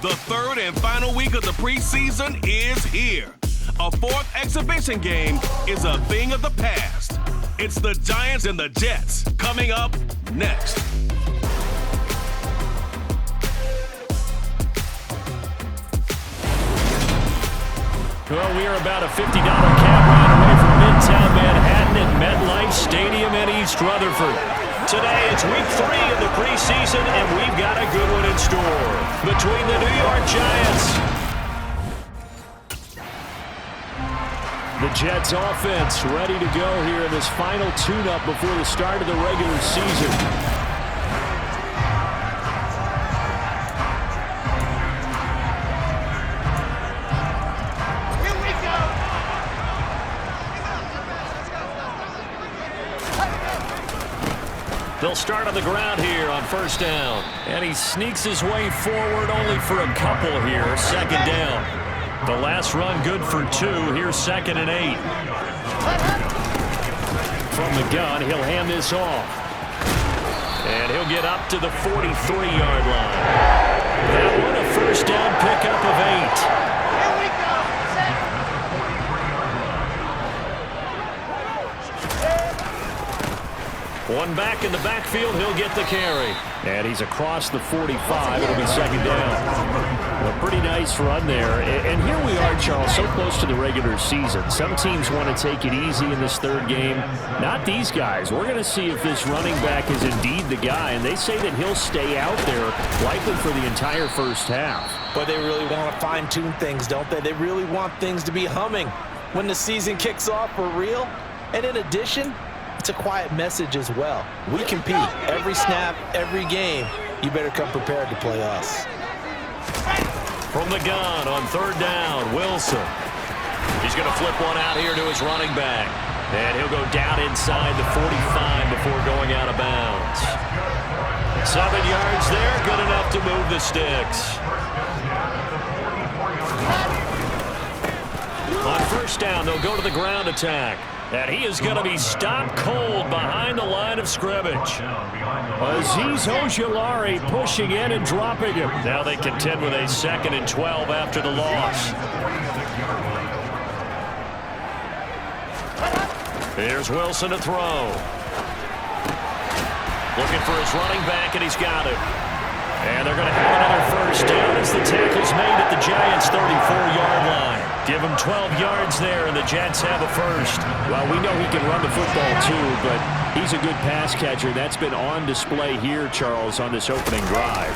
The third and final week of the preseason is here. A fourth exhibition game is a thing of the past. It's the Giants and the Jets coming up next. Well, we are about a $50 cab ride away from Midtown Manhattan at MetLife Stadium in East Rutherford. Today, it's week 3 of the preseason, and we've got a good one in store between the New York Giants. The Jets offense ready to go here in this final tune-up before the start of the regular season. They'll start on the ground here on first down. And he sneaks his way forward only for a couple here. Second down. The last run good for 2. Here's 2nd and 8. From the gun, he'll hand this off. And he'll get up to the 43-yard line. That one a first down pickup of 8. One back in the backfield, he'll get the carry. And he's across the 45. It'll be second down. A pretty nice run there. And here we are, Charles, so close to the regular season. Some teams want to take it easy in this third game. Not these guys. We're going to see if this running back is indeed the guy. And they say that he'll stay out there likely for the entire first half. But they really want to fine-tune things, don't they? They really want things to be humming when the season kicks off for real. And in addition, it's a quiet message as well. We compete every snap, every game. You better come prepared to play us. From the gun on third down, Wilson. He's going to flip one out here to his running back. And he'll go down inside the 45 before going out of bounds. 7 yards there, good enough to move the sticks. On first down, they'll go to the ground attack. And he is going to be stopped cold behind the line of scrimmage. Azeez Ojulari pushing in and dropping him. Now they contend with a 2nd and 12 after the loss. Here's Wilson to throw. Looking for his running back, and he's got it. And they're going to have another first down as the tackle's made at the Giants' 34-yard line. Give him 12 yards there, and the Jets have a first. Well, we know he can run the football, too, but he's a good pass catcher. That's been on display here, Charles, on this opening drive.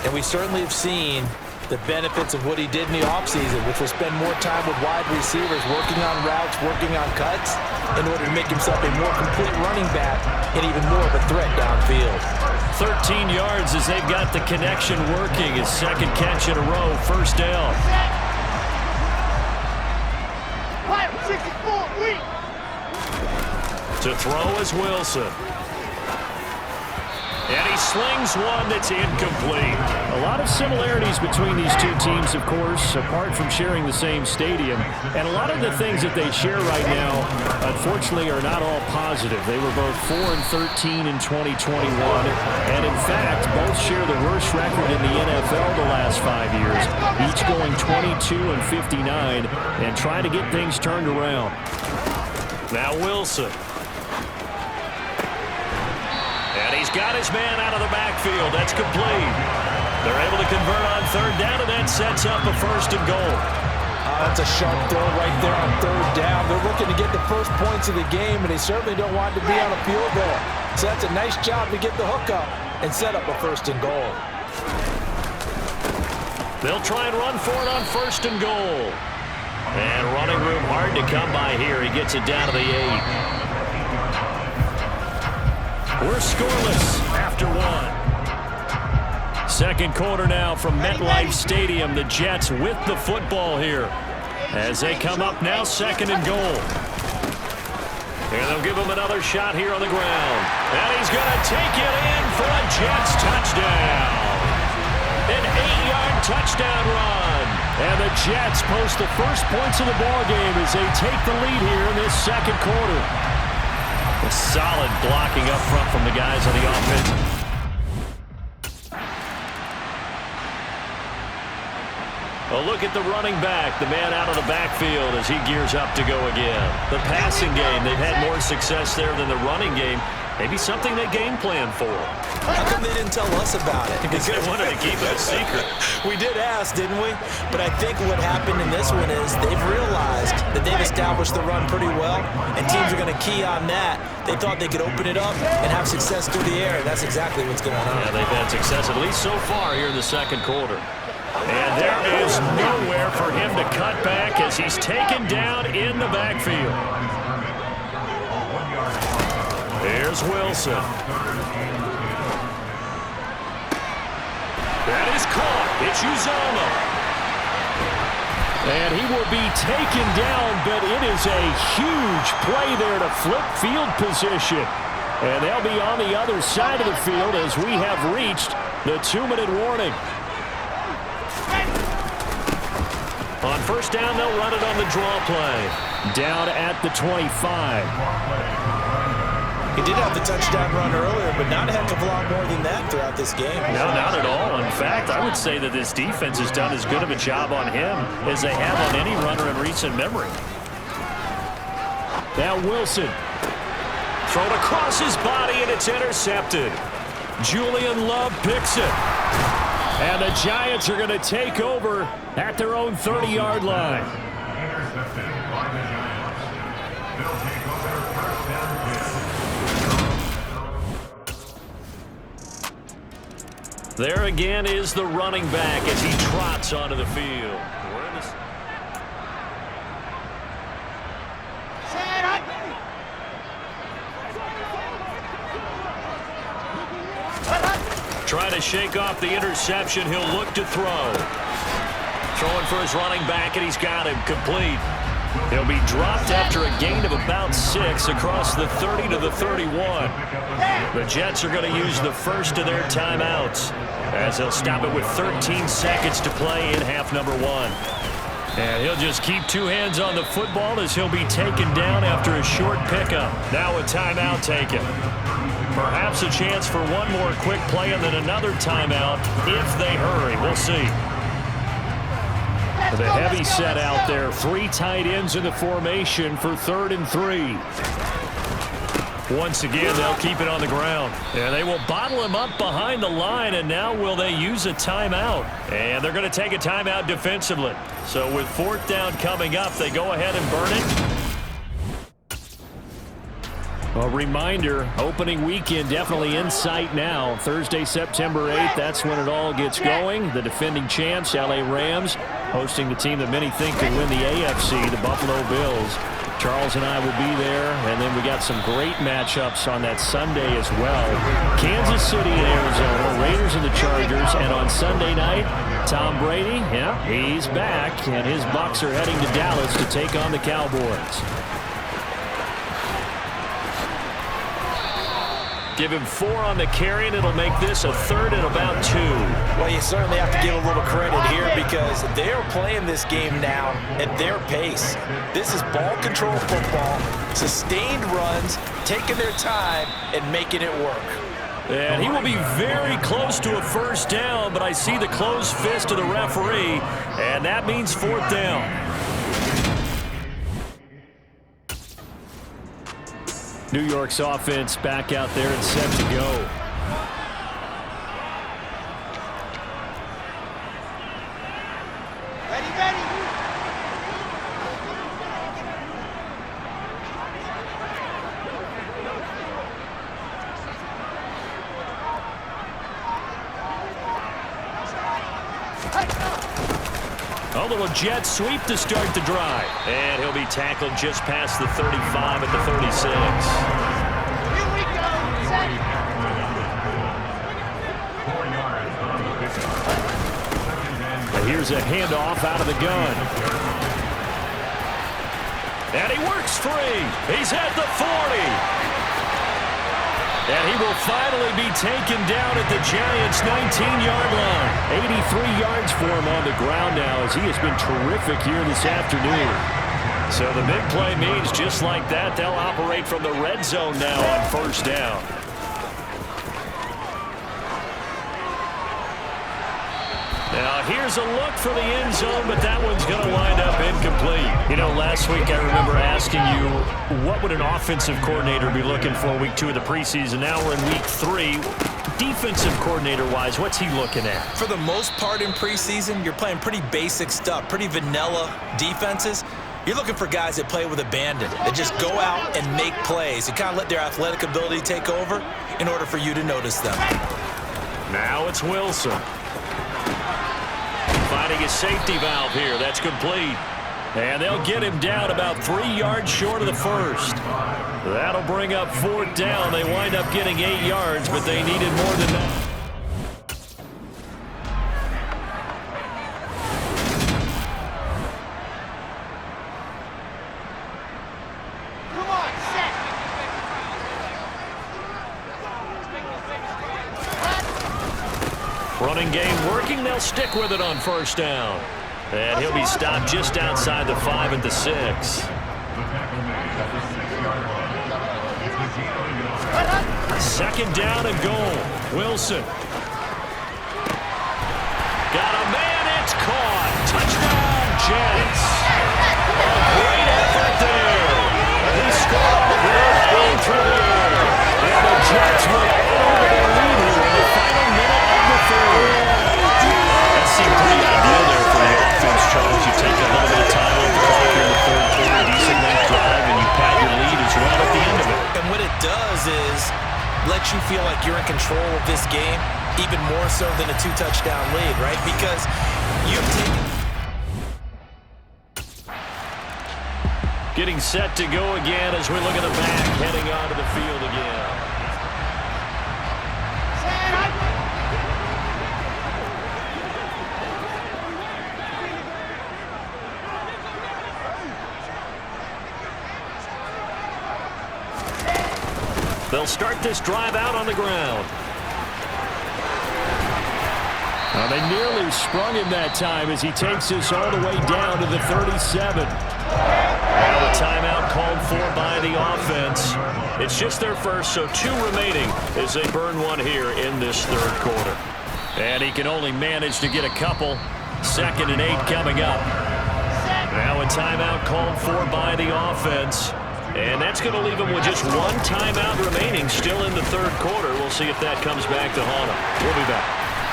And we certainly have seen the benefits of what he did in the offseason, which was spend more time with wide receivers, working on routes, working on cuts, in order to make himself a more complete running back and even more of a threat downfield. 13 yards as they've got the connection working. His second catch in a row, first down. To throw is Wilson. And he slings one that's incomplete. A lot of similarities between these two teams, of course, apart from sharing the same stadium. And a lot of the things that they share right now, unfortunately, are not all positive. They were both 4-13 in 2021. And in fact, both share the worst record in the NFL the last 5 years, each going 22-59 and trying to get things turned around. Now Wilson. And he's got his man out of the backfield. That's complete. They're able to convert on third down, and that sets up a 1st and goal. That's a sharp throw right there on third down. They're looking to get the first points of the game, and they certainly don't want to be on a field goal. So that's a nice job to get the hook up and set up a 1st and goal. They'll try and run for it on 1st and goal. And running room hard to come by here. He gets it down to the 8. We're scoreless after 1. Second quarter now from MetLife Stadium. The Jets with the football here as they come up now 2nd and goal. And they'll give him another shot here on the ground. And he's going to take it in for a Jets touchdown. An 8-yard touchdown run. And the Jets post the first points of the ballgame as they take the lead here in this second quarter. A solid blocking up front from the guys on the offense. A look at the running back, the man out of the backfield as he gears up to go again. The passing game, they've had more success there than the running game. Maybe something they game plan for. How come they didn't tell us about it? Because they wanted to keep it a secret. We did ask, didn't we? But I think what happened in this one is they've realized that they've established the run pretty well, and teams are going to key on that. They thought they could open it up and have success through the air, and that's exactly what's going on. Yeah, they've had success, at least so far here in the second quarter. And there is nowhere for him to cut back as he's taken down in the backfield. Here's Wilson. That is caught. It's Uzama. And he will be taken down, but it is a huge play there to flip field position. And they'll be on the other side of the field as we have reached the 2-minute warning. On first down, they'll run it on the draw play. Down at the 25. He did have the touchdown run earlier, but not a heck of a lot more than that throughout this game. No, not at all. In fact, I would say that this defense has done as good of a job on him as they have on any runner in recent memory. Now Wilson. Thrown across his body, and it's intercepted. Julian Love picks it. And the Giants are going to take over at their own 30-yard line. There again is the running back as he trots onto the field. Trying to shake off the interception. He'll look to throw. Throwing for his running back, and he's got him complete. He'll be dropped after a gain of about 6 across the 30 to the 31. The Jets are going to use the first of their timeouts as they'll stop it with 13 seconds to play in half number 1. And he'll just keep 2 hands on the football as he'll be taken down after a short pickup. Now a timeout taken. Perhaps a chance for one more quick play and then another timeout if they hurry. We'll see. The heavy set out there. 3 tight ends in the formation for 3rd and 3. Once again, they'll keep it on the ground. And they will bottle him up behind the line, and now will they use a timeout? And they're going to take a timeout defensively. So with 4th down coming up, they go ahead and burn it. A reminder, opening weekend definitely in sight now. Thursday, September 8th, that's when it all gets going. The defending champs, LA Rams, hosting the team that many think could win the AFC, the Buffalo Bills. Charles and I will be there, and then we got some great matchups on that Sunday as well. Kansas City and Arizona, Raiders and the Chargers, and on Sunday night, Tom Brady, yeah, he's back, and his Bucs are heading to Dallas to take on the Cowboys. Give him 4 on the carry, and it'll make this a 3rd and about 2. Well, you certainly have to give a little credit here because they are playing this game now at their pace. This is ball control football, sustained runs, taking their time, and making it work. And he will be very close to a first down, but I see the closed fist of the referee, and that means 4th down. New York's offense back out there and set to go. A little jet sweep to start the drive. And he'll be tackled just past the 35 at the 36. Here we go. And here's a handoff out of the gun. And he works free. He's at the 40. And he will finally be taken down at the Giants' 19-yard line. 83 yards for him on the ground now as he has been terrific here this afternoon. So the big play means just like that, they'll operate from the red zone now on first down. Now Here's a look for the end zone, but that one's going to wind up incomplete. You know, last week I remember asking you, what would an offensive coordinator be looking for week 2 of the preseason? Now we're in week 3. Defensive coordinator-wise, what's he looking at? For the most part in preseason, you're playing pretty basic stuff, pretty vanilla defenses. You're looking for guys that play with abandon, that just go out and make plays and kind of let their athletic ability take over in order for you to notice them. Now it's Wilson. Finding a safety valve here. That's complete. And they'll get him down about 3 yards short of the first. That'll bring up 4th down. They wind up getting 8 yards, but they needed more than that. Come on, set. Running game working. They'll stick with it on 1st down. And he'll be stopped just outside the 5 at the 6. Second down and goal. Wilson. Got a man. It's caught. Touchdown, Jets. A great effort there. He scored going through the air. And the Jets will add over their lead here in the final minute of the 3rd. That seemed pretty ideal there for the offense, Charles. You take a little bit of time off the clock here in the 3rd quarter, decent length drive, and you pad your lead as well at the end of it. And what it does is let you feel like you're in control of this game, even more so than a 2-touchdown lead, right? Because you've taken... Getting set to go again as we look at the back, heading onto the field again. They'll start this drive out on the ground. They nearly sprung him that time as he takes this all the way down to the 37. Now a timeout called for by the offense. It's just their first, so 2 remaining as they burn one here in this 3rd quarter. And he can only manage to get a couple. 2nd and 8 coming up. Now a timeout called for by the offense. And that's going to leave him with just 1 timeout remaining still in the 3rd quarter. We'll see if that comes back to haunt him. We'll be back.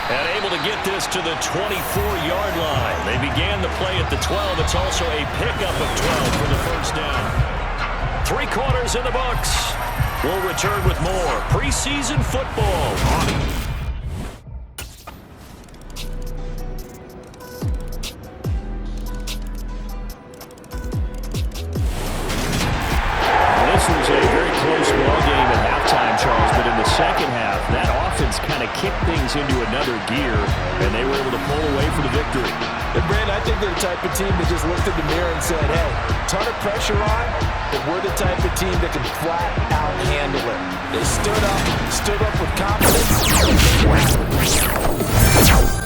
And able to get this to the 24-yard line. They began the play at the 12. It's also a pickup of 12 for the 1st down. 3 quarters in the books. We'll return with more preseason football. This was a very close ball game at halftime, Charles, but in the second half, that offense kind of kicked things into another gear, and they were able to pull away for the victory. And Brandon, I think they're the type of team that just looked in the mirror and said, hey, ton of pressure on, but we're the type of team that can flat out handle it. They stood up with confidence.